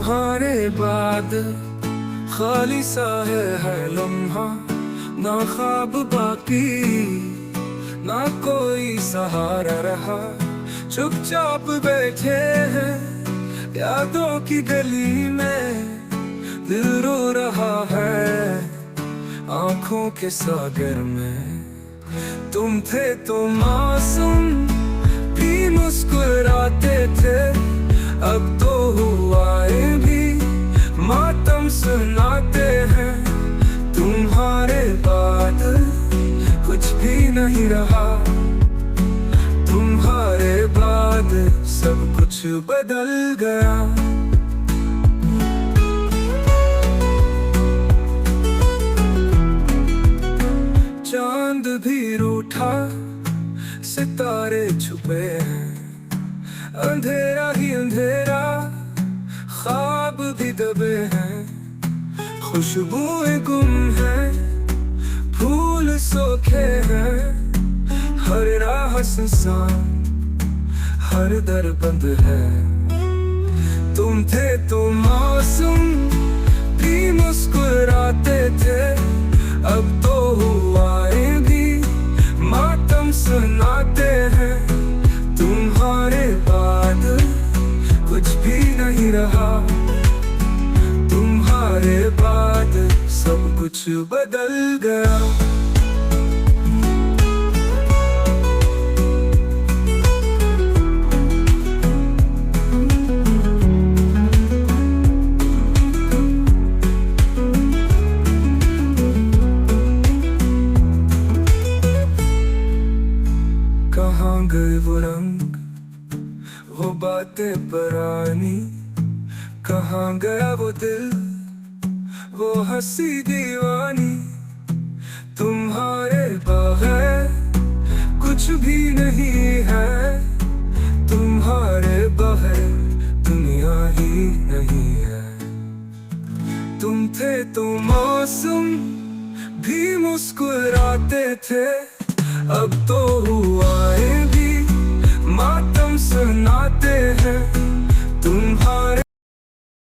तुम्हारे बाद खाली सा है लम्हा, ना ख्वाब बाकी ना कोई सहारा रहा। चुपचाप बैठे हैं यादों की गली में, दिल रो रहा है आंखों के सागर में। तुम थे तो मासूम भी मुस्कुराते थे, अब तो हुआए भी मातम सुनाते हैं। तुम्हारे बाद कुछ भी नहीं रहा, तुम्हारे बाद सब कुछ बदल गया। चांद भी रूठा, सितारे छुपे हैं, अंधेरा ही अंधेरा, ख्वाब भी दबे हैं। खुशबुएं गुम हैं, फूल सूखे हैं, हर राह सुनसान, हर दर बंद है। तुम थे तो मासूम भी मुस्कुराते थे, अब तो हुआए भी मातम सुनाते हैं। तुम्हारे बाद कुछ भी नहीं रहा, तुम्हारे बाद सब कुछ बदल गया। कहाँ गए वो रंग, वो बातें पुरानी, कहाँ गया वो दिल, वो हंसी दीवानी। तुम्हारे बगैर कुछ भी नहीं है, तुम्हारे बगैर दुनिया ही नहीं है। तुम थे तो मासूम भी मुस्कुराते थे, अब तो हुआए भी मातम सुनाते हैं।